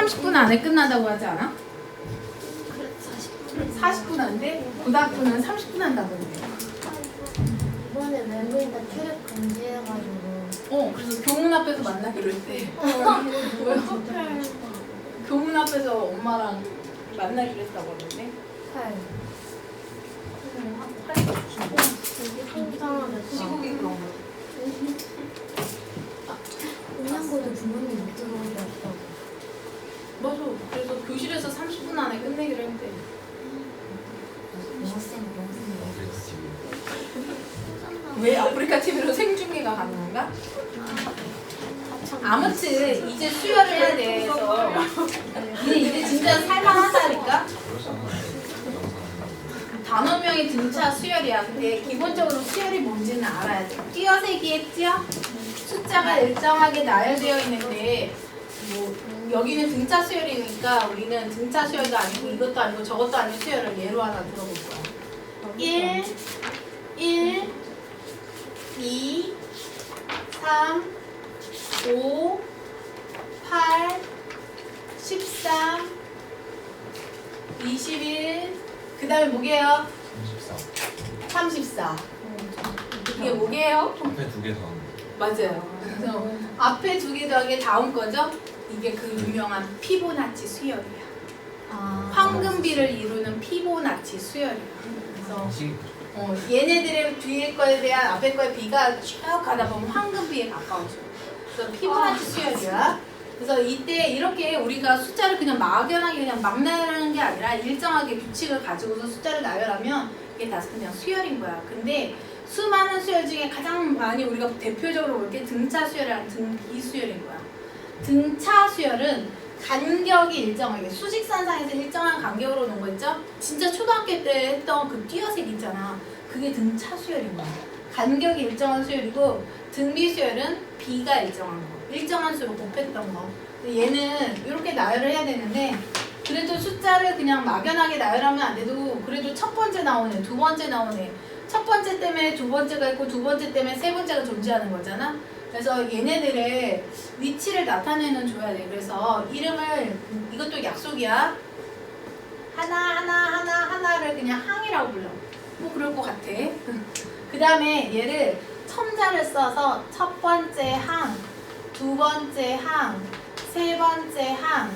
30분 안에 끝난다고 하지 않아? 그래 40분. 40분 안돼? 고등학교는 30분 한다고 했는데. 이번에 멤버인다 체력 금지해가지고. 그래서 교문 앞에서 만나기로 했대. 뭐야? 교문 앞에서 엄마랑 만나기로 했다고 하는데. 헐. 되게 속상하겠다. 시국이 그런 거. 음양고도 부모님 못 들어오게 했다고. 맞아. 그래서 교실에서 30분 안에 끝내기로 했대. 왜 아프리카 TV로 생중계가 가능한가? 아무튼 이제 수혈을 해야 돼서 이제 진짜 살만하다니까. 단원명이 등차 수혈이야. 근데 기본적으로 수혈이 뭔지는 알아야 돼. 띄어세기 했죠? 숫자가 일정하게 나열되어 있는데 뭐 여기는 등차 수혈이니까 우리는 등차 수혈도 아니고 이것도 아니고 저것도 아닌 수혈을 예로 하나 들어볼 거야. 1, 2, 3, 5, 8, 13, 21, 그 다음에 뭐게요? 34. 이게 뭐게요? 앞에 두 개 더. 맞아요. 그래서 앞에 두 개 더하기 다음 거죠? 이게 그 유명한 피보나치 수열이야. 황금비를 이루는 피보나치 수열이야. 그래서 얘네들의 뒤에 거에 대한 앞에 거에 비가 쭉 가다 보면 황금비에 가까워져. 그래서 피보나치 수열이야. 그래서 이때 이렇게 우리가 숫자를 그냥 막연하게 그냥 막 나열하는 게 아니라 일정하게 규칙을 가지고서 숫자를 나열하면 이게 다 그냥 수열인 거야. 근데 수많은 수열 중에 가장 많이 우리가 대표적으로 볼 게 등차 수열이랑 등비 수열인 거야. 등차 수열은 간격이 일정하게 수직선상에서 일정한 간격으로 놓은 거 있죠? 진짜 초등학교 때 했던 그 띄어세기 있잖아. 그게 등차 수열인 거야. 간격이 일정한 수열이고 등비 수열은 비가 일정한 거. 일정한 수로 곱했던 거. 얘는 이렇게 나열을 해야 되는데 그래도 숫자를 그냥 막연하게 나열하면 안 돼도 그래도 첫 번째 나오네, 두 번째 나오네. 첫 번째 때문에 두 번째가 있고 두 번째 때문에 세 번째가 존재하는 거잖아. 그래서 얘네들의 위치를 나타내는 줘야 돼. 그래서 이름을 이것도 약속이야. 하나를 그냥 항이라고 불러. 뭐 그럴 것 같아. 그 다음에 얘를 첨자를 써서 첫 번째 항, 두 번째 항, 세 번째 항,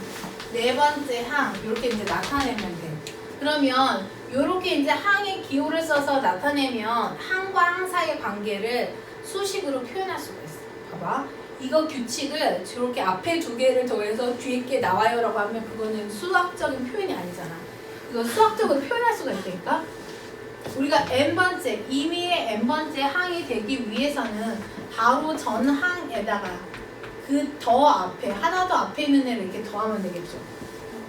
네 번째 항 이렇게 이제 나타내면 돼. 그러면 이렇게 이제 항의 기호를 써서 나타내면 항과 항 사이의 관계를 수식으로 표현할 수가 있어. 봐봐. 이거 규칙을 저렇게 앞에 두 개를 더해서 뒤에 게 나와요라고 하면 그거는 수학적인 표현이 아니잖아. 이거 수학적으로 표현할 수가 있다니까. 우리가 n번째, 임의의 n번째 항이 되기 위해서는 바로 전 항에다가 그 더 앞에, 하나 더 앞에 있는 애를 이렇게 더하면 되겠죠.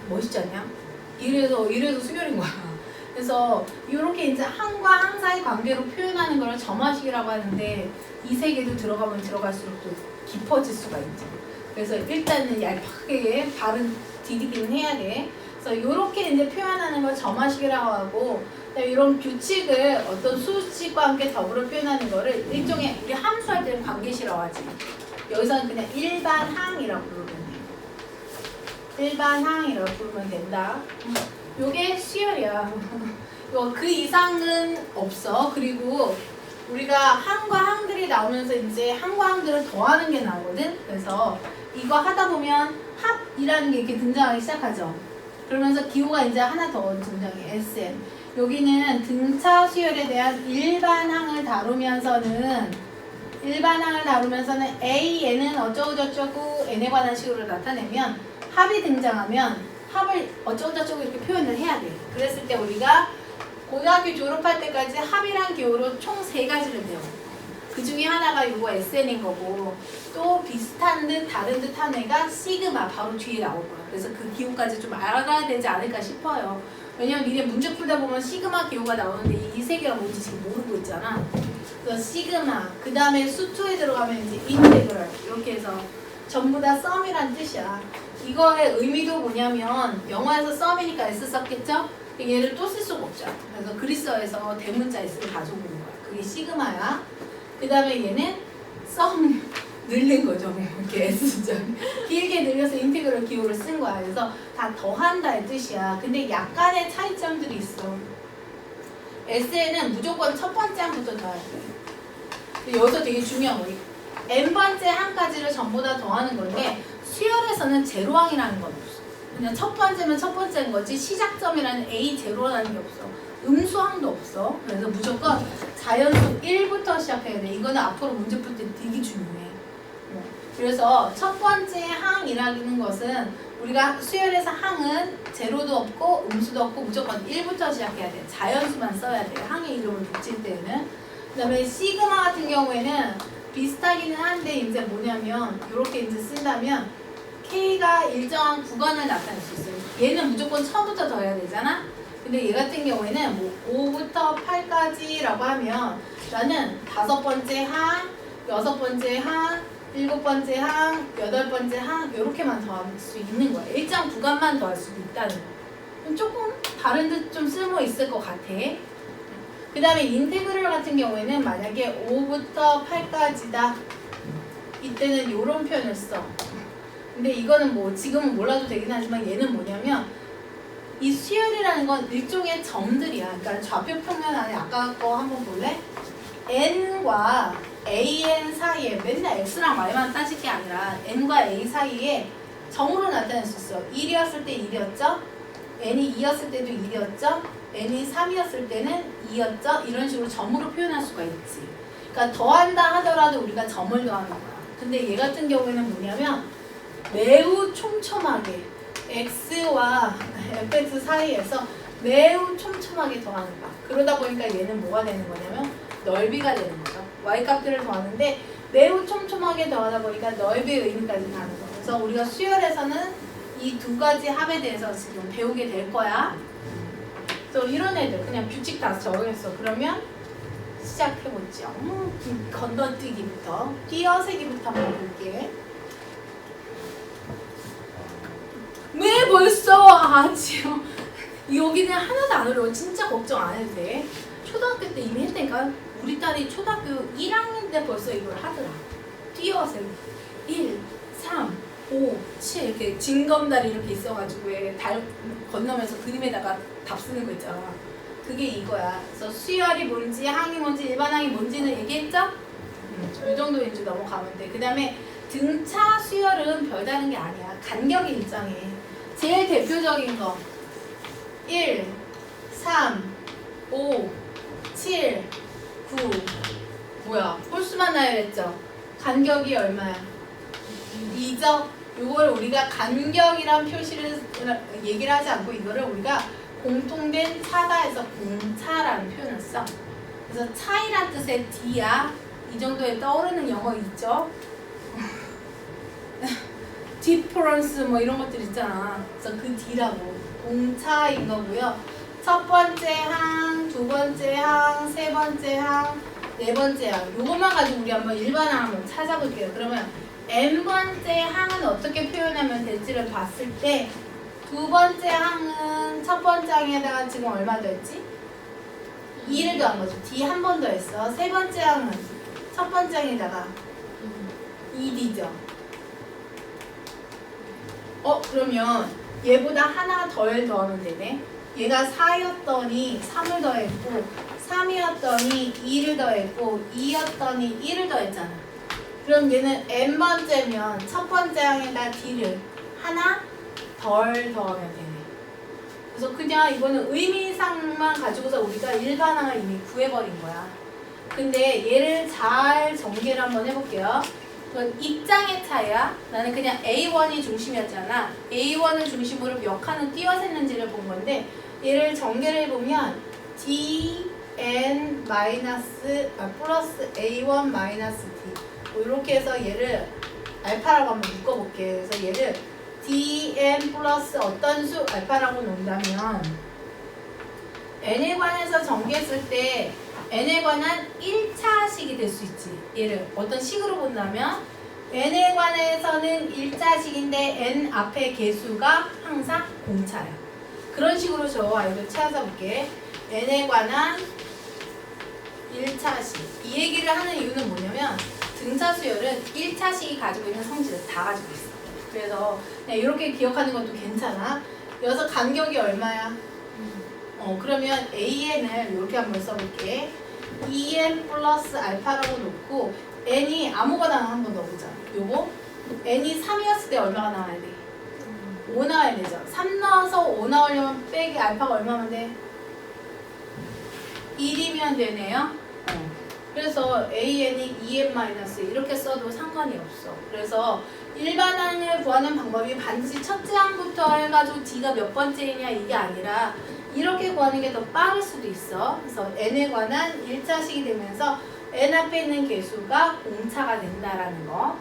멋있지 않냐? 이래서 수결인 거야. 그래서 이렇게 이제 항과 항 사이 관계로 표현하는 걸 점화식이라고 하는데 이 세계도 들어가면 들어갈수록 또 깊어질 수가 있죠. 그래서 일단은 얄팍하게 발은 디디기는 해야 돼. 그래서 이렇게 이제 표현하는 걸 점화식이라고 하고 이런 규칙을 어떤 수식과 함께 더불어 표현하는 거를 일종의 우리 함수할 때는 관계시라고 하지. 여기서는 그냥 일반 항이라고 부르면 돼. 일반 항이라고 부르면 된다. 요게 수열이야. 그 이상은 없어. 그리고 우리가 항과 항들이 나오면서 이제 항과 항들을 더하는 게 나오거든. 그래서 이거 하다 보면 합이라는 게 이렇게 등장하기 시작하죠. 그러면서 기호가 이제 하나 더 등장해. SM. 여기는 등차 수열에 대한 일반 항을 다루면서는 A, N은 어쩌고저쩌고 N에 관한 식으로 나타내면 합이 등장하면 합을 어쩌고저쩌고 이렇게 표현을 해야 돼. 그랬을 때 우리가 고등학교 졸업할 때까지 합이란 기호로 총 3가지를 배워. 그 중에 하나가 이거 SN인 거고 또 비슷한 듯 다른 듯 한 애가 시그마 바로 뒤에 나올 거야. 그래서 그 기호까지 좀 알아가야 되지 않을까 싶어요. 왜냐면 미래 문제 풀다 보면 시그마 기호가 나오는데 이 3개가 뭔지 지금 모르고 있잖아. 그래서 시그마, 그 다음에 수2에 들어가면 이제 인테그럴 이렇게 해서 전부 다 썸이란 뜻이야. 이거의 의미도 뭐냐면 영어에서 썸이니까 S 썼겠죠? 얘를 또 쓸 수가 없죠. 그래서 그리스어에서 대문자 S를 가져오는 거야. 그게 시그마야. 그 다음에 얘는 썸, 늘린 거죠. 뭐 이렇게 S자 길게 늘려서 인테그럴 기호를 쓴 거야. 그래서 다 더한다의 뜻이야. 근데 약간의 차이점들이 있어. S에는 무조건 첫 번째 항부터 더해야 돼. 근데 여기서 되게 중요한 거 n번째 항까지를 전부 다 더하는 건데 수열에서는 제로항이라는 건 없어. 그냥 첫 번째면 첫 번째인 거지 시작점이라는 A0라는 게 없어. 음수항도 없어. 그래서 무조건 자연수 1부터 시작해야 돼. 이거는 앞으로 문제 풀 때 되게 중요해. 그래서 첫 번째 항이라는 것은 우리가 수열에서 항은 제로도 없고 음수도 없고 무조건 1부터 시작해야 돼. 자연수만 써야 돼. 항의 이름을 붙일 때는. 그 다음에 시그마 같은 경우에는 비슷하기는 한데 이제 뭐냐면 이렇게 이제 쓴다면 K가 일정한 구간을 나타낼 수 있어요. 얘는 무조건 처음부터 더해야 되잖아. 근데 얘 같은 경우에는 뭐 5부터 8까지라고 하면 나는 5번째 항, 6번째 항, 7번째 항, 8번째 항 이렇게만 더할 수 있는 거야. 일정 구간만 더할 수도 있다는 거. 그럼 조금 다른 듯 좀 쓸모 있을 것 같아. 그 다음에 인테그럴 같은 경우에는 만약에 5부터 8까지다. 이때는 이런 표현을 써. 근데 이거는 뭐 지금은 몰라도 되긴 하지만 얘는 뭐냐면 이 수열이라는 건 일종의 점들이야. 그러니까 좌표 평면 안에 아까 거 한번 볼래? n과 an 사이에 맨날 x랑 y만 따질 게 아니라 n과 a 사이에 점으로 나타낼 수 있어. 1이었을 때 1이었죠? n이 2였을 때도 1이었죠? n이 3이었을 때는 2였죠? 이런 식으로 점으로 표현할 수가 있지. 그러니까 더한다 하더라도 우리가 점을 더하는 거야. 근데 얘 같은 경우에는 뭐냐면 매우 촘촘하게 x와 fx 사이에서 매우 촘촘하게 더하는 거야. 그러다 보니까 얘는 뭐가 되는 거냐면 넓이가 되는 거죠. y값들을 더하는데 매우 촘촘하게 더하다 보니까 넓이의 의미까지 가는 거야. 그래서 우리가 수열에서는 이 두 가지 합에 대해서 지금 배우게 될 거야. 그래서 이런 애들 그냥 규칙 다 적용했어. 그러면 시작해보죠. 건너뛰기부터 띄어세기부터 한번 볼게. 왜 벌써 지금 여기는 하나도 안 어려워. 진짜 걱정 안 해도 돼. 초등학교 때 이미 했다니까. 우리 딸이 초등학교 1학년 때 벌써 이걸 하더라. 띄어세기 1, 3, 5, 7 이렇게 징검다리 이렇게 있어가지고 왜 달 건너면서 그림에다가 답 쓰는 거 있잖아. 그게 이거야. 그래서 수열이 뭔지 항이 뭔지 일반항이 뭔지는 얘기했죠? 이 정도 이제 넘어가면 돼. 그 다음에 등차 수열은 별다른 게 아니야. 간격이 일정해. 제일 대표적인 거 1, 3, 5, 7, 9 뭐야? 홀수만 나열했죠? 간격이 얼마야? 2죠? 이걸 우리가 간격이란 표시를 얘기를 하지 않고 이거를 우리가 공통된 차다 해서 공차라는 표현을 써. 그래서 차이란 뜻의 D야. 이 정도에 떠오르는 영어 있죠? difference 뭐 이런 것들 있잖아. 그래서 그 D라고 공차인 거고요. 첫 번째 항, 두 번째 항, 세 번째 항, 네 번째 항. 요것만 가지고 우리 한번 일반항 한번 찾아볼게요. 그러면 n번째 항은 어떻게 표현하면 될지를 봤을 때 두 번째 항은 첫 번째 항에다가 지금 얼마 더했지? 2를 더한 거죠. D 한 번 더했어. 세 번째 항은 첫 번째 항에다가 2D죠. 그러면 얘보다 하나 덜 더하면 되네. 얘가 4였더니 3을 더했고 3이었더니 2를 더했고 2였더니 1을 더했잖아. 그럼 얘는 n번째면 첫 번째 항에다 D를 하나 덜 더하면 되네. 그래서 그냥 이거는 의미상만 가지고서 우리가 일반항을 이미 구해버린 거야. 근데 얘를 잘 전개를 한번 해볼게요. 그건 입장의 차이야. 나는 그냥 A1이 중심이었잖아. A1을 중심으로 몇 칸을 띄어셌는지를 본 건데 얘를 전개를 해보면 DN 플러스 A1 마이너스 D 뭐 이렇게 해서 얘를 알파라고 한번 묶어볼게. 그래서 얘를 dn 플러스 어떤 수 알파라고 놓는다면 n에 관해서 전개했을 때 n에 관한 1차식이 될 수 있지. 얘를 어떤 식으로 본다면 n에 관해서는 1차식인데 n 앞에 개수가 항상 공차야. 그런 식으로 저 아이를 찾아볼게. n에 관한 1차식. 이 얘기를 하는 이유는 뭐냐면 등차 수열은 1차식이 가지고 있는 성질을 다 가지고 있어. 그래서 이렇게 기억하는 것도 괜찮아. 여기서 간격이 얼마야? 그러면 AN을 이렇게 한번 써볼게. EN 플러스 알파라고 놓고 N이 아무거나 한번 넣어보자. 요거 N이 3이었을 때 얼마가 나와야 돼? 5 나와야 되죠. 3 나와서 5 나오려면 빼기 알파가 얼마면 돼? 1이면 되네요. 그래서 AN이 2n-1 이렇게 써도 상관이 없어. 그래서 일반항을 구하는 방법이 반드시 첫째 항부터 해가지고 D가 몇 번째이냐 이게 아니라 이렇게 구하는 게 더 빠를 수도 있어. 그래서 N에 관한 1차식이 되면서 N 앞에 있는 개수가 공차가 된다라는 거.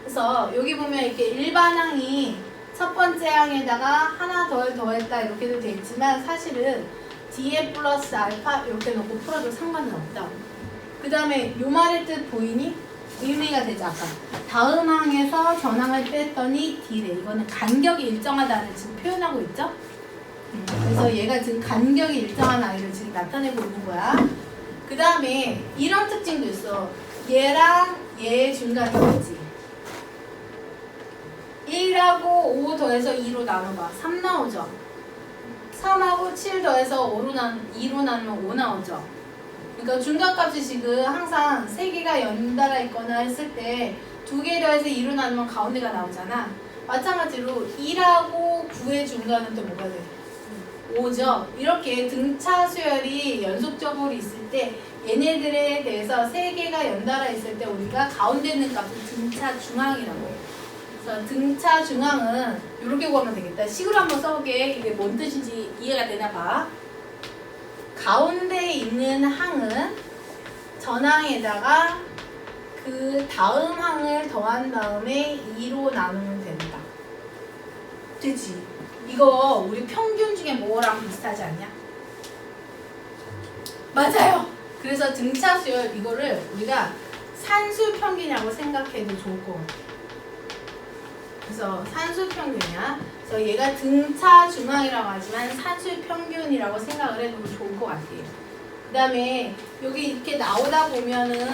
그래서 여기 보면 이렇게 일반항이 첫 번째 항에다가 하나 더했다 이렇게도 돼 있지만 사실은 D에 플러스 알파 이렇게 놓고 풀어도 상관은 없다. 그 다음에 요 말의 뜻 보이니? 의미가 되지 아까. 다음 항에서 전항을 뺐더니 D래. 이거는 간격이 일정하다는 지금 표현하고 있죠? 그래서 얘가 지금 간격이 일정한 아이를 지금 나타내고 있는 거야. 그 다음에 이런 특징도 있어. 얘랑 얘의 중간이 뭐지? 1하고 5 더해서 2로 나눠봐. 3 나오죠? 3하고 7 더해서 2로 나누면 5 나오죠? 그러니까 중간값이 지금 항상 3개가 연달아 있거나 했을 때 2개 더해서 2로 나누면 가운데가 나오잖아. 마찬가지로 1하고 9의 중간은 또 뭐가 돼? 5죠. 이렇게 등차 수열이 연속적으로 있을 때 얘네들에 대해서 3개가 연달아 있을 때 우리가 가운데 있는 값을 등차 중항이라고 해요. 그래서 등차 중항은 이렇게 구하면 되겠다. 식으로 한번 써볼게. 이게 뭔 뜻인지 이해가 되나 봐. 가운데에 있는 항은 전항에다가 그 다음 항을 더한 다음에 2로 나누면 된다. 되지? 이거 우리 평균 중에 뭐랑 비슷하지 않냐? 맞아요. 그래서 등차 수열 이거를 우리가 산수 평균이라고 생각해도 좋을 것 같아. 그래서 산수 평균이야. 그래서 얘가 등차 중항이라고 하지만 산수 평균이라고 생각을 해도 좋을 것 같아요. 그 다음에 여기 이렇게 나오다 보면은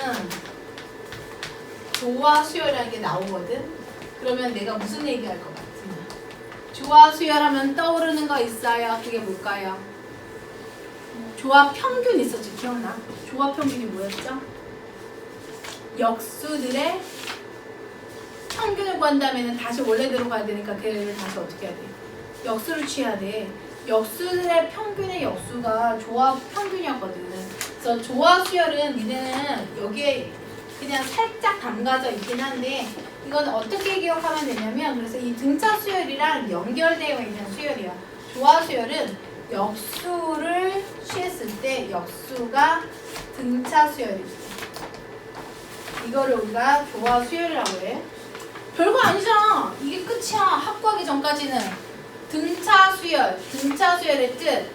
조화 수열이라는 게 나오거든. 그러면 내가 무슨 얘기할 것 같아? 조화 수열하면 떠오르는 거 있어요. 그게 뭘까요? 조화 평균 있었지, 기억나? 조화 평균이 뭐였죠? 역수들의 평균을 구한다면 다시 원래대로 가야 되니까 걔를 다시 어떻게 해야 돼? 역수를 취해야 돼. 역수들의 평균의 역수가 조화 평균이었거든. 그래서 조화 수열은 니네는 여기에 그냥 살짝 담가져 있긴 한데 이건 어떻게 기억하면 되냐면 그래서 이 등차 수열이랑 연결되어 있는 수열이야. 조화 수열은 역수를 취했을 때 역수가 등차 수열이지. 이거를 우리가 조화 수열이라고 해. 별거 아니잖아. 이게 끝이야. 합구하기 전까지는. 등차 수열의 뜻.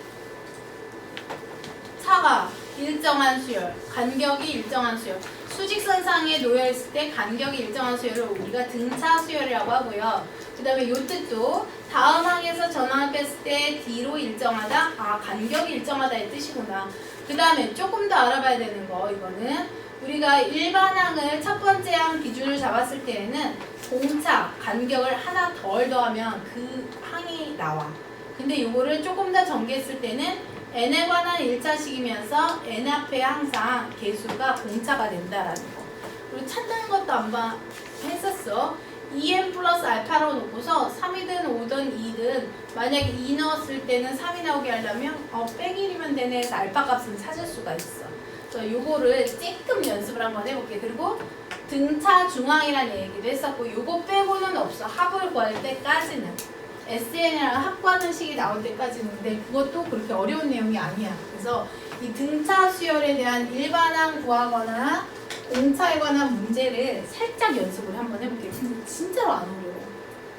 차가 일정한 수열, 간격이 일정한 수열. 수직선상에 놓여있을 때 간격이 일정한 수열을 우리가 등차 수열이라고 하고요. 그 다음에 요 뜻도 다음 항에서 전항을 뺐을 때 D로 일정하다. 아, 간격이 일정하다의 뜻이구나. 그 다음에 조금 더 알아봐야 되는 거 이거는 우리가 일반 항을 첫 번째 항 기준을 잡았을 때에는 공차, 간격을 하나 덜 더하면 그 항이 나와. 근데 이거를 조금 더 전개했을 때는 n에 관한 1차식이면서 n 앞에 항상 개수가 공차가 된다라는 거. 그리고 찾는 것도 한번 했었어. 2n 플러스 알파로 놓고서 3이든 5든 2든 만약에 2 넣었을 때는 3이 나오게 하려면 빼기 1이면 되네 해서 알파 값은 찾을 수가 있어. 그래서 요거를 조금 연습을 한번 해볼게. 그리고 등차 중항이라는 얘기도 했었고 요거 빼고는 없어. 합을 구할 때까지는. SN이랑 합구하는 식이 나올 때까지는. 근데 그것도 그렇게 어려운 내용이 아니야. 그래서 이 등차 수열에 대한 일반항 구하거나 공차에 관한 문제를 살짝 연습을 한번 해볼게요. 근데 진짜로 안 어려워.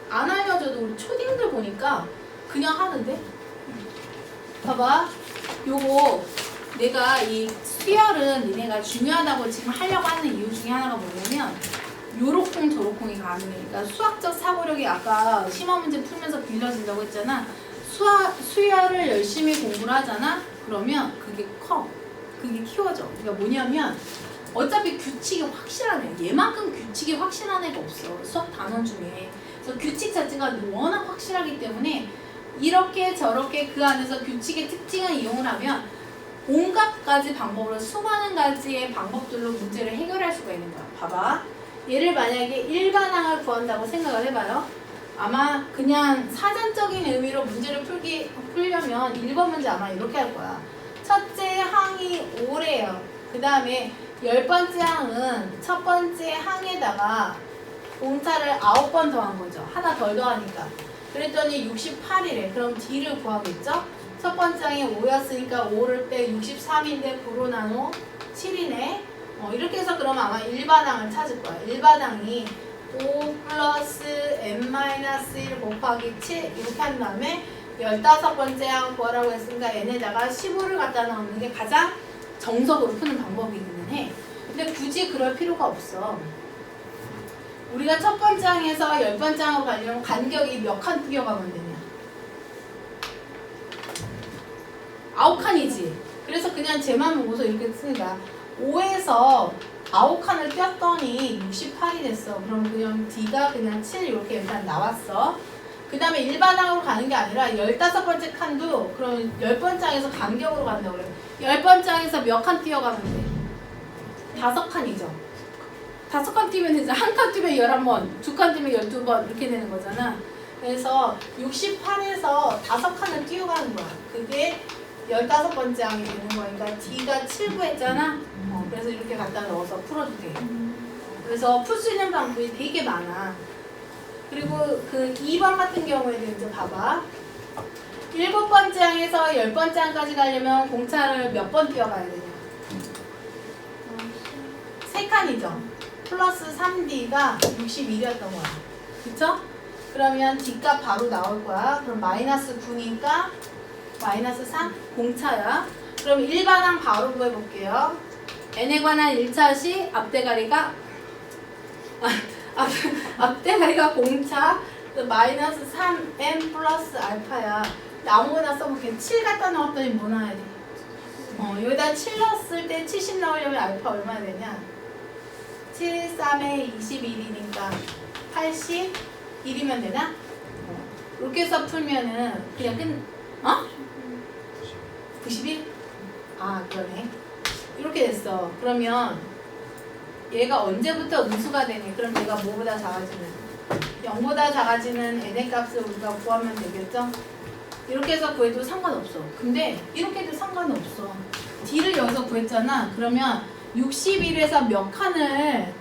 안 알려줘도 우리 초딩들 보니까 그냥 하는데? 봐봐. 요거 내가 이 수열은 니네가 중요하다고 지금 하려고 하는 이유 중에 하나가 뭐냐면 요렇콩 저렇콩이 가능해. 그러니까 수학적 사고력이 아까 심화 문제 풀면서 길러진다고 했잖아. 수열을 열심히 공부를 하잖아. 그러면 그게 커. 그게 키워져. 그러니까 뭐냐면 어차피 규칙이 확실한 애. 얘만큼 규칙이 확실한 애가 없어. 수학 단원 중에. 그래서 규칙 자체가 워낙 확실하기 때문에 이렇게 저렇게 그 안에서 규칙의 특징을 이용을 하면 온갖 가지 방법으로 수많은 가지의 방법들로 문제를 해결할 수가 있는 거야. 봐봐. 얘를 만약에 일반항을 구한다고 생각을 해봐요. 아마 그냥 사전적인 의미로 문제를 풀려면 1번 문제 아마 이렇게 할 거야. 첫째 항이 5래요. 그 다음에 10번째 항은 첫 번째 항에다가 공차를 9번 더한 거죠. 하나 덜 더하니까. 그랬더니 68이래. 그럼 D를 구하겠죠? 첫 번째 항이 5였으니까 5를 빼 63인데 9로 나눠 7이네. 이렇게 해서 그럼 아마 일반항을 찾을 거야. 일반항이 5 플러스 n-1 곱하기 7 이렇게 한 다음에 15번째 항 구하라고 했으니까 n에다가 15를 갖다 넣는 게 가장 정석으로 푸는 방법이기는 해. 근데 굳이 그럴 필요가 없어. 우리가 첫 번째 항에서 10번째 항으로 가려면 간격이 몇 칸 뛰어가면 되냐? 9칸이지. 그래서 그냥 쟤만 보고서 이렇게 쓰는 거야. 5에서 9칸을 띄었더니 68이 됐어. 그럼 그냥 D가 그냥 7 이렇게 일단 나왔어. 그 다음에 일반항으로 가는 게 아니라 15번째 칸도 그럼 10번째 항에서 간격으로 간다고 그래. 10번째 항에서 몇 칸 뛰어가면 돼? 5칸이죠. 5칸 뛰면 되죠. 한 칸 뛰면 11번, 2칸 뛰면 12번 이렇게 되는 거잖아. 그래서 68에서 5칸을 뛰어가는 거야. 그게 15번째 항이 되는 거니까 D가 7 구했잖아. 그래서 이렇게 갖다 넣어서 풀어도 돼. 그래서 풀 수 있는 방법이 되게 많아. 그리고 그 2번 같은 경우에는 이제 봐봐. 7번째 항에서 10번째 항까지 가려면 공차를 몇 번 뛰어가야 되냐? 3칸이죠. 플러스 3D가 61이었던 거야. 그쵸? 그러면 D값 바로 나올 거야. 그럼 마이너스 9니까 마이너스 3? 공차야. 그럼 일반항 바로 구해볼게요. n에 관한 1차시 앞대가리가 앞대가리가 공차 마이너스 3n 플러스 알파야. 아무거나 써볼게. 7 갖다 넣었더니 뭐 나와야 돼? 여기다 7 넣었을 때 70 나오려면 알파 얼마나 되냐? 7, 3에 21이니까 81이면 되나? 이렇게 해서 풀면은 그냥 91? 아 그러네. 이렇게 됐어. 그러면 얘가 언제부터 우수가 되니? 그럼 얘가 뭐보다 작아지는? 0보다 작아지는 n의 값을 우리가 구하면 되겠죠? 이렇게 해서 구해도 상관없어. 근데 이렇게 해도 상관없어. D를 여기서 구했잖아. 그러면 61에서 몇 칸을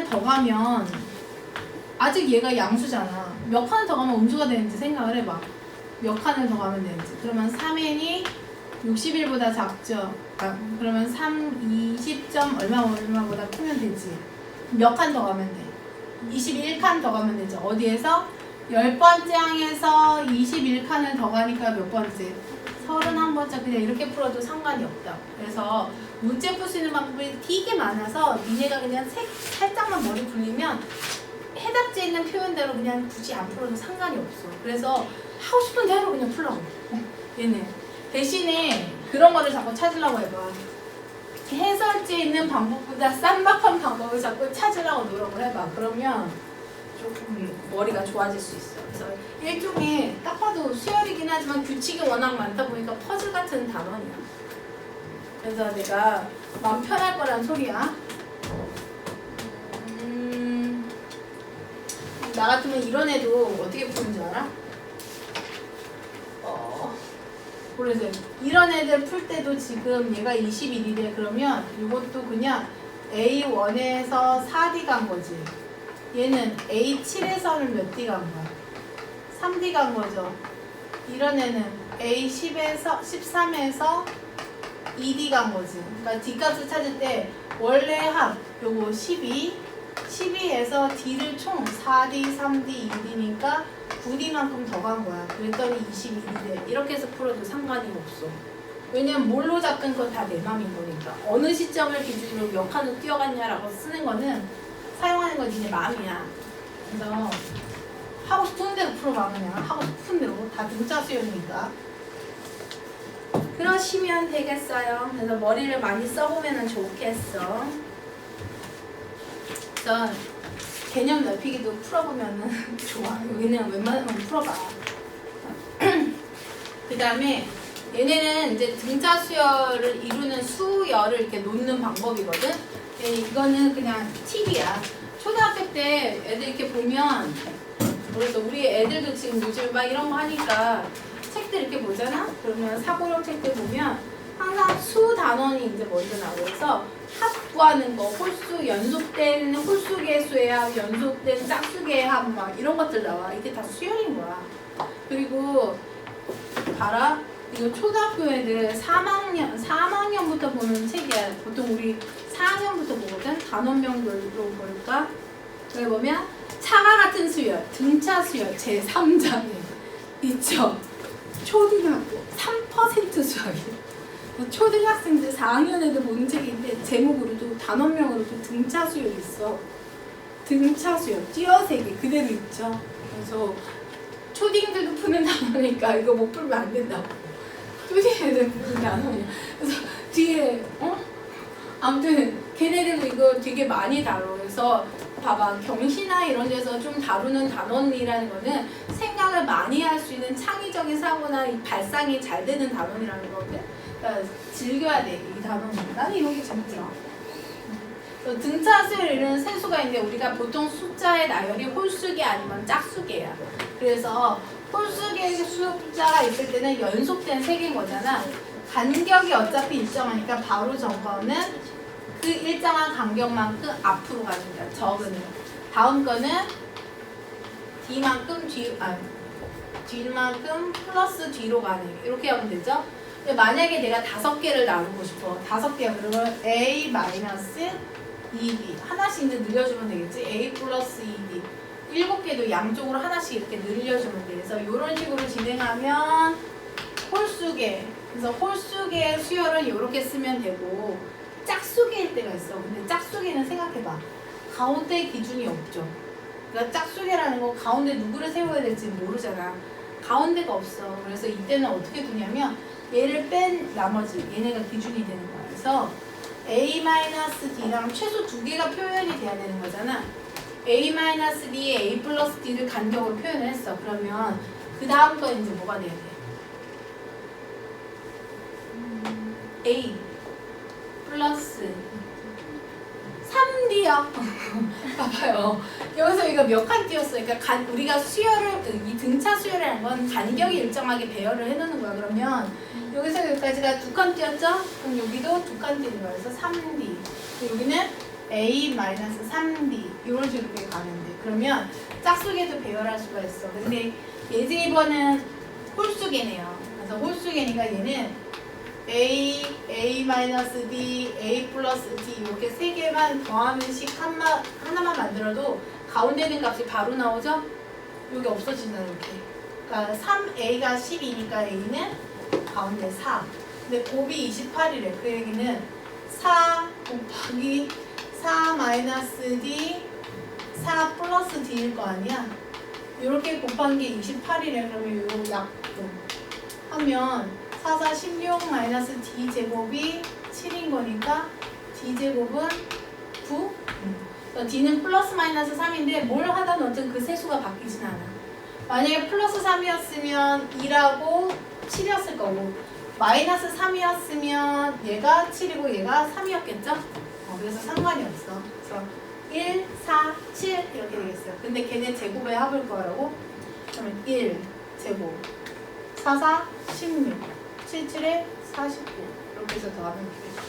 더 가면 아직 얘가 양수잖아. 몇 칸을 더 가면 음수가 되는지 생각을 해봐. 몇 칸을 더 가면 되는지. 그러면 3n이 61보다 작죠. 그러면 20점 얼마보다 크면 되지. 몇 칸 더 가면 돼? 21칸 더 가면 되죠. 어디에서? 10번째 항에서 21칸을 더 가니까 몇 번째? 31번째. 그냥 이렇게 풀어도 상관이 없다. 그래서 문제 풀 수 있는 방법이 되게 많아서 니네가 그냥 살짝만 머리 굴리면 해답지에 있는 표현대로 그냥 굳이 안 풀어도 상관이 없어. 그래서 하고 싶은 대로 그냥 풀라고. 얘네. 대신에 그런 거를 자꾸 찾으려고 해봐. 해설지에 있는 방법보다 쌈박한 방법을 자꾸 찾으려고 노력을 해봐. 그러면 조금 머리가 좋아질 수 있어. 그래서 일종의 딱 봐도 수열이긴 하지만 규칙이 워낙 많다 보니까 퍼즐 같은 단원이야. 그래서 내가 마음 편할 거란 소리야. 나 같으면 이런 애도 어떻게 푸는 줄 알아? 그래서 이런 애들 풀 때도 지금 얘가 21이래. 그러면 이것도 그냥 A1에서 4D 간 거지. 얘는 A7에서는 몇 D 간 거야? 3D 간 거죠. 이런 애는 A10에서 13에서 2D 간 거지. 그러니까 D 값을 찾을 때 원래 합 요거 12에서 D를 총 4D, 3D, 2D니까 9D만큼 더 간 거야. 그랬더니 21이 돼. 이렇게 해서 풀어도 상관이 없어. 왜냐면 뭘로 잡든 건 다 내 맘인 거니까. 어느 시점을 기준으로 몇 칸을 뛰어갔냐라고 쓰는 거는 사용하는 건 니네 마음이야. 그래서 하고 싶은 대로 풀어봐. 그냥 하고 싶은 대로. 다 등차 수열이니까. 그러시면 되겠어요. 그래서 머리를 많이 써보면 좋겠어. 그래서 개념 넓히기도 풀어보면 좋아. 여기는 웬만하면 풀어봐. 그 다음에 얘네는 이제 등차 수열을 이루는 수열을 이렇게 놓는 방법이거든. 이거는 그냥 팁이야. 초등학교 때 애들 이렇게 보면, 그래서 우리 애들도 지금 요즘 막 이런 거 하니까 책들 이렇게 보잖아? 그러면 사고력 책들 보면 항상 수 단원이 이제 먼저 나오면서 합 구하는 거, 홀수, 연속된 홀수계수의 합, 연속된 짝수계의 합, 막 이런 것들 나와. 이게 다 수열인 거야. 그리고 봐라. 이거 초등학교 애들 3학년부터 보는 책이야. 보통 우리 4학년부터 보거든. 단원명별로 볼까? 여기 보면 차가 같은 수열, 등차 수열 제3장에 있죠. 초등학교 3% 수열이에요. 초등학생들 4학년 애들 보는 책인데 제목으로도 단원명으로도 등차 수열이 있어. 등차 수열 띄어세기 그대로 있죠. 그래서 초딩들도 푸는 단어니까 이거 못 풀면 안 된다고. 초딩 애들 푸는 단어냐. 그래서 뒤에 아무튼 걔네들도 이거 되게 많이 다뤄. 그래서 봐봐, 경시나 이런 데서 좀 다루는 단원이라는 거는 생각을 많이 할 수 있는 창의적인 사고나 이 발상이 잘 되는 단원이라는 거거든. 그러니까 즐겨야 돼, 이 단원은. 나는 이런 게 재밌더라. 등차 수열 이런 세수가 있는데 우리가 보통 숫자의 나열이 홀수계 아니면 짝수계야. 그래서 홀수계 숫자가 있을 때는 연속된 세 개인 거잖아. 간격이 어차피 일정하니까 바로 저거는 그 일정한 간격만큼 앞으로 가는 거야. 적은. 다음 거는 D만큼 D만큼 플러스 뒤로 가는 이렇게 하면 되죠. 근데 만약에 내가 5개를 나누고 싶어. 5개야. 그러면 A 마이너스 2B 하나씩 이제 늘려주면 되겠지. A 플러스 2B 7개도 양쪽으로 하나씩 이렇게 늘려주면 돼. 그래서 이런 식으로 진행하면 홀수계. 그래서 홀수계의 수열은 이렇게 쓰면 되고 짝수계일 때가 있어. 근데 짝수계는 생각해봐. 가운데 기준이 없죠. 그러니까 짝수계라는 거 가운데 누구를 세워야 될지 모르잖아. 가운데가 없어. 그래서 이때는 어떻게 두냐면 얘를 뺀 나머지 얘네가 기준이 되는 거야. 그래서 A-D랑 최소 2개가 표현이 돼야 되는 거잖아. A-D에 A 플러스 D를 간격으로 표현을 했어. 그러면 그 다음 건 이제 뭐가 돼야 돼? A 플러스 3D요. 봐봐요. 여기서 이거 몇 칸 띄었어. 그러니까 우리가 수열을, 이 등차 수열이라는 건 간격이 일정하게 배열을 해놓는 거야. 그러면 여기서 여기까지가 2칸 띄었죠? 그럼 여기도 2칸 띄는 거야. 그래서 3D. 여기는 A-3D. 이런 식으로 이렇게 가면 돼. 그러면 짝수계도 배열할 수가 있어. 근데 예제번은 홀수계네요. 그래서 홀수계니까 얘는 A, A-D, A 플러스 D 이렇게 3개만 더하는 식 하나만 만들어도 가운데 있는 값이 바로 나오죠? 여기 없어진다 이렇게. 그러니까 3A가 12니까 A는 가운데 4. 근데 곱이 28이래. 그 얘기는 4 곱하기 4 마이너스 D 4 플러스 D일 거 아니야? 이렇게 곱한 게 28이래. 그러면 요 약분 하면 4, 4, 16 마이너스 D제곱이 7인 거니까 D제곱은 9. D는 플러스 마이너스 3인데 뭘 하다 넣든 그 세수가 바뀌진 않아. 만약에 플러스 3이었으면 2라고 7이었을 거고 마이너스 3이었으면 얘가 7이고 얘가 3이었겠죠? 그래서 상관이 없어. 그래서 1, 4, 7 이렇게 되겠어요. 근데 걔네 제곱의 합을 구하라고? 그러면 1 제곱 4, 4, 16 7, 7에 49 이렇게 해서 더하면 되겠죠.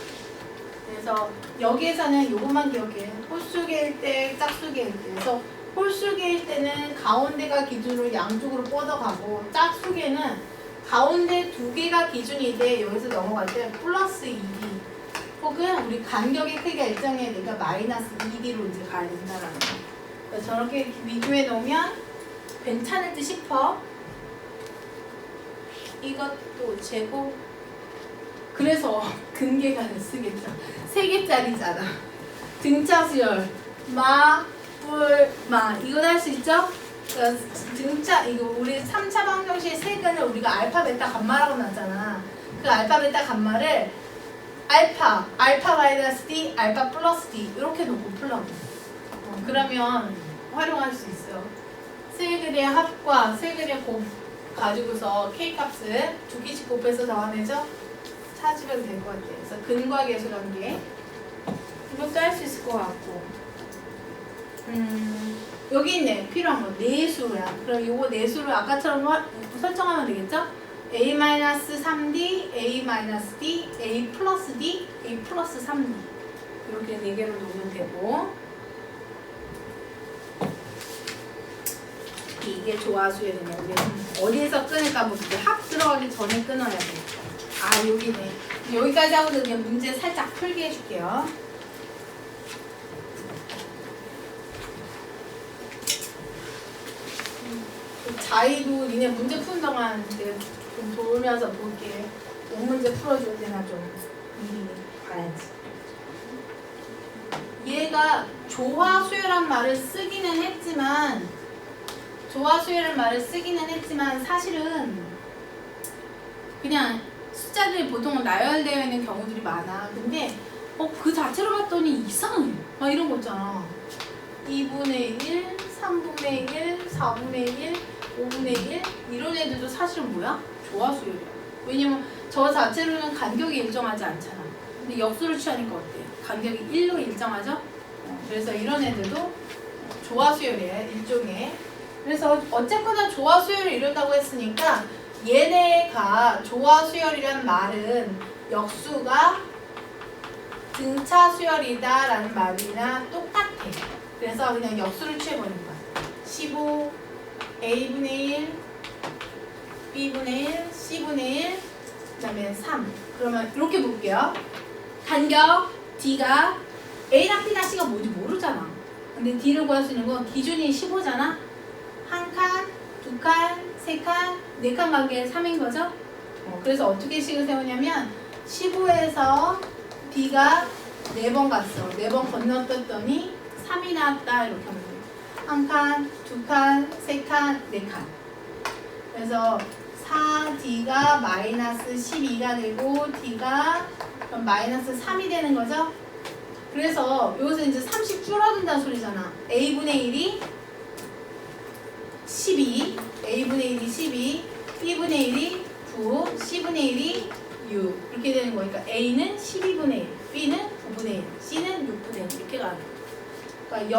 그래서 여기에서는 이것만 기억해. 홀수계일 때, 짝수계일 때. 그래서 홀수계일 때는 가운데가 기준으로 양쪽으로 뻗어가고 짝수계는 가운데 2개가 기준이 돼. 여기서 넘어갈 때 플러스 2D 혹은 우리 간격의 크기가 일정해. 내가 마이너스 2D로 이제 가야 된다라는 거. 그래서 저렇게 비교해 놓으면 괜찮을지 싶어. 이것도 제곱. 그래서 근계간을 쓰겠죠. 3개짜리잖아. 등차 수열 마, 뿔, 마. 이건 할 수 있죠? 등차 이거 우리 3차 방정식 세근을 우리가 알파, 베타, 감마라고 놨잖아. 그 알파 베타 감마를 알파 마이너스 D, 알파 플러스 D 이렇게 놓고 풀라고. 그러면 활용할 수 있어요. 세들의 합과 세들의 곱 가지고서 K 값을 두 개씩 곱해서 더하면서 찾으면 될 것 같아요. 그래서 근과 계수 관계 이것도 할 수 있을 것 같고. 여기 있네. 필요한 거 내수야. 그럼 요거 내수를 아까처럼 설정하면 되겠죠? A-3D, A-D, A 플러스 D, A 플러스 3D 이렇게 4개로 놓으면 되고, 이게 조화수열이네. 우리 어디에서 끊을까 볼게. 합 들어가기 전에 끊어야 돼. 아, 여기네. 여기까지 하고 그냥 문제 살짝 풀게 해줄게요. 자이도 니네 문제 푸는 동안 내가 좀 돌면서 볼게. 5문제 풀어줄 때나 좀 미리 봐야지. 얘가 조화수열한 말을 쓰기는 했지만 사실은 그냥 숫자들이 보통은 나열되어 있는 경우들이 많아. 근데 그 자체로 봤더니 이상해. 막 이런 거 있잖아. 2분의 1, 3분의 1, 4분의 1, 5분의 1 이런 애들도 사실은 뭐야? 조화수열이야. 왜냐면 저 자체로는 간격이 일정하지 않잖아. 근데 역수를 취하니까 어때? 간격이 1로 일정하죠? 그래서 이런 애들도 조화수열이에요. 일종의. 그래서 어쨌거나 조화수열을 이룬다고 했으니까 얘네가 조화수열이란 말은 역수가 등차수열이다 라는 말이나 똑같아. 그래서 그냥 역수를 취해버린 거야. 15, A분의 1, B분의 1, C분의 1, 그 다음에 3. 그러면 이렇게 볼게요. 간격 D가 A랑 B랑 C가 뭔지 모르잖아. 근데 D를 구할 수 있는 건 기준이 15잖아. 한 칸, 두 칸, 세 칸, 네 칸 관계에 3인 거죠? 그래서 어떻게 식을 세우냐면 15에서 D가 4번 갔어. 4번 건너뛰었더니 3이 나왔다. 이렇게 하면 돼요. 한 칸, 두 칸, 세 칸, 네 칸. 그래서 4D가 마이너스 12가 되고 D가 그럼 마이너스 3이 되는 거죠? 그래서 여기서 이제 30 줄어든다는 소리잖아. A분의 1이 12, A분의 1이 12, B분의 1이 9, C분의 1이 6 이렇게 되는 거니까 A는 12분의 1, B는 9분의 1, C는 6분의 1 이렇게 가는 거야. 그러니까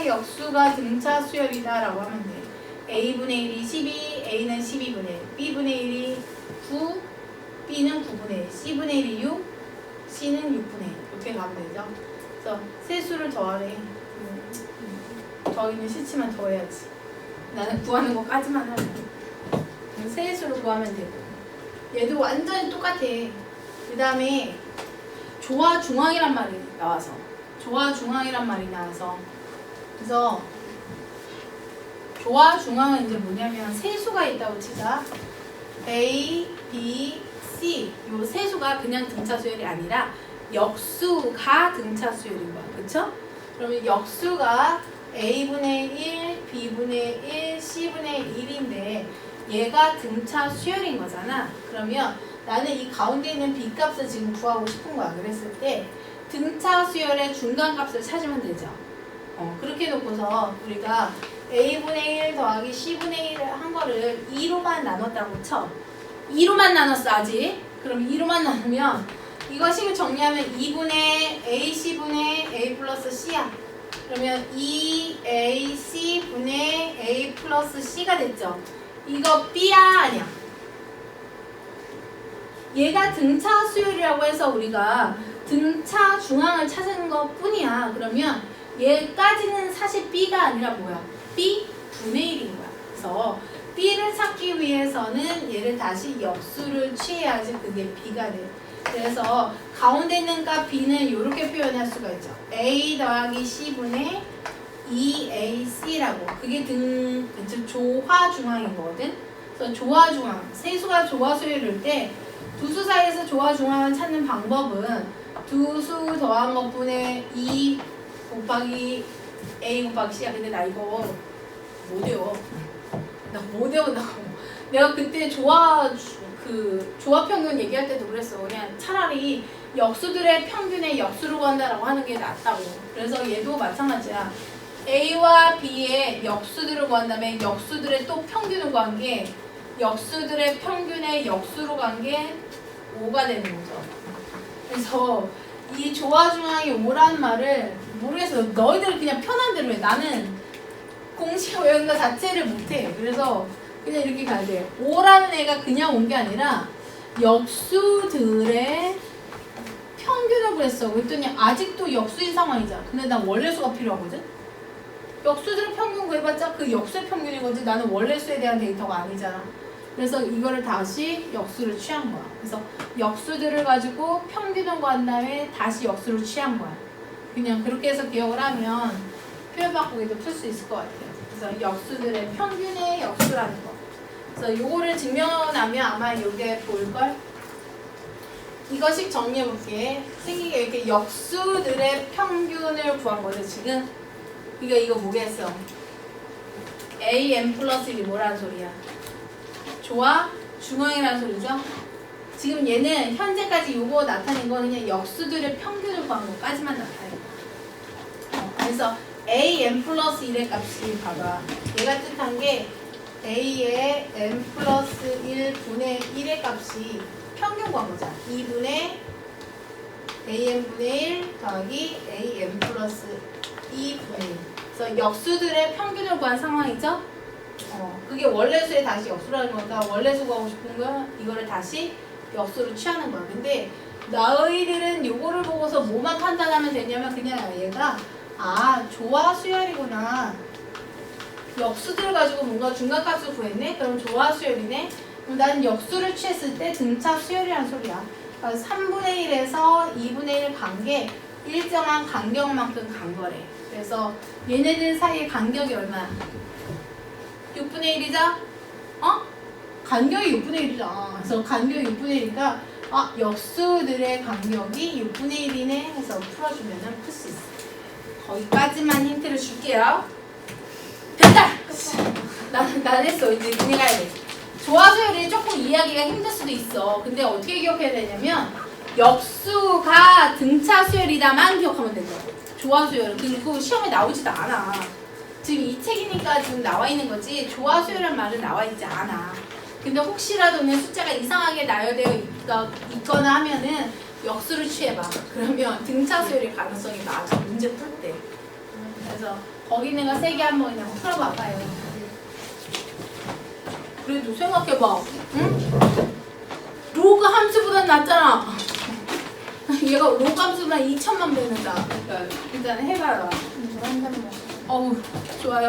역수가 등차 수열이다라고 하면 돼. A분의 1이 12, A는 12분의 1, B분의 1이 9, B는 9분의 1, C분의 1이 6, C는 6분의 1 이렇게 가면 되죠. 그래서 세수를 더하래. 더하기는 싫지만 더해야지. 나는 구하는 것까지만 하래. 세수를 구하면 되고. 얘도 완전히 똑같아. 그 다음에 조화중앙이란 말이 나와서 그래서 조화중앙은 이제 뭐냐면 세수가 있다고 치자. A, B, C 요 세수가 그냥 등차수열이 아니라 역수가 등차수열인 거야. 그쵸? 그러면 역수가 A분의 1, B분의 1, C분의 1인데 얘가 등차수열인 거잖아. 그러면 나는 이 가운데 있는 B값을 지금 구하고 싶은 거야. 그랬을 때 등차수열의 중간값을 찾으면 되죠. 그렇게 놓고서 우리가 A분의 1 더하기 C분의 1을 한 거를 2로만 나눴다고 쳐. 2로만 나눴어 아직. 그럼 2로만 나누면 이거 식을 정리하면 2분의 AC분의 A 플러스 C야. 그러면 2AC분의 A 플러스 C가 됐죠. 이거 B야 아니야? 얘가 등차 수열이라고 해서 우리가 등차 중앙을 찾는 것 뿐이야. 그러면 얘까지는 사실 B가 아니라 뭐야? B 분의 1인 거야. 그래서 B를 찾기 위해서는 얘를 다시 역수를 취해야지 그게 B가 돼. 그래서 가운데 있는 값 B는 이렇게 표현할 수가 있죠. A 더하기 C분의 2AC라고. 그게 조화중앙인 거거든. 그래서 조화중앙, 세수가 조화수열일 때 두수 사이에서 조화중앙을 찾는 방법은 두수 더한 것분의 2 곱하기 A 곱하기 C야. 근데 나 이거 못 외워. 나 못 외운다고. 내가 그때 조합 평균 얘기할 때도 그랬어. 그냥 차라리 역수들의 평균의 역수로 구한다라고 하는 게 낫다고. 그래서 얘도 마찬가지야. A와 B의 역수들을 구한 다음에 역수들의 또 평균을 구한 게 역수들의 평균의 역수로 간 게 5가 되는 거죠. 그래서 이 조화중앙이 5라는 말을 모르겠어. 너희들 그냥 편한 대로 해. 나는 공식 외우는 거 자체를 못해. 그래서 그냥 이렇게 가야 돼. 5라는 애가 그냥 온 게 아니라 역수들의 평균을 구했어. 그랬더니 아직도 역수인 상황이잖아. 근데 난 원래수가 필요하거든? 역수들의 평균 구해봤자 그 역수의 평균인 거지 나는 원래수에 대한 데이터가 아니잖아. 그래서 이거를 다시 역수를 취한 거야. 그래서 역수들을 가지고 평균을 구한 다음에 다시 역수를 취한 거야. 그냥 그렇게 해서 기억을 하면 표현 바꾸기도 풀 수 있을 것 같아요. 그래서 역수들의 평균의 역수라는 거. 그래서 요거를 증명하면 아마 요게 보일걸? 이거씩 정리해볼게. 생긴 게 이렇게 역수들의 평균을 구한 거죠, 지금. 이거 뭐겠어? AM 플러스 1이 뭐라는 소리야? 조화 중앙이라는 소리죠? 지금 얘는 현재까지 요거 나타낸 거 그냥 역수들의 평균을 구한 것까지만 나타낸 거야. 그래서 AM 플러스 1의 값이 봐봐. 얘가 뜻한 게 A의 M 플러스 1분의 1의 값이 평균 구한 거잖아. 2분의 AM분의 1 더하기 AM 플러스 2분의 1. 그래서 역수들의 평균을 구한 상황이죠? 그게 원래수에 다시 역수라는 거니까 원래수 구하고 싶은 거 이거를 다시 역수로 취하는 거야. 근데 너희들은 요거를 보고서 뭐만 판단하면 되냐면 그냥 얘가 조화 수열이구나. 역수들을 가지고 뭔가 중간값을 구했네? 그럼 조화 수열이네? 그럼 나는 역수를 취했을 때 등차 수열이라는 소리야. 그러니까 3분의 1에서 2분의 1 간 게 일정한 간격만큼 간 거래. 그래서 얘네들 사이의 간격이 얼마야? 6분의 1이죠? 간격이 6분의 1이잖아. 그래서 간격이 6분의 1이니까 역수들의 간격이 6분의 1이네 해서 풀어주면 풀 수 있어. 거기까지만 힌트를 줄게요. 됐다! 난 했어. 이제 니네가 해야 돼. 조화수열이 조금 이해하기가 힘들 수도 있어. 근데 어떻게 기억해야 되냐면 역수가 등차 수열이다만 기억하면 된다. 조화수열. 그리고 시험에 나오지도 않아. 지금 이 책이니까 지금 나와 있는 거지 조화수열이라는 말은 나와 있지 않아. 근데 혹시라도 그냥 숫자가 이상하게 나열되어 있거나 하면은 역수를 취해봐. 그러면 등차 수열일 가능성이 낮아. 문제 풀 때. 그래서 거기 있는 거 3개 한번 그냥 풀어봐봐요. 그래도 생각해봐. 응? 로그 함수보단 낫잖아. 얘가 로그 함수보다 2000만 배는 나. 그러니까 일단 해봐라. 어우, 좋아요.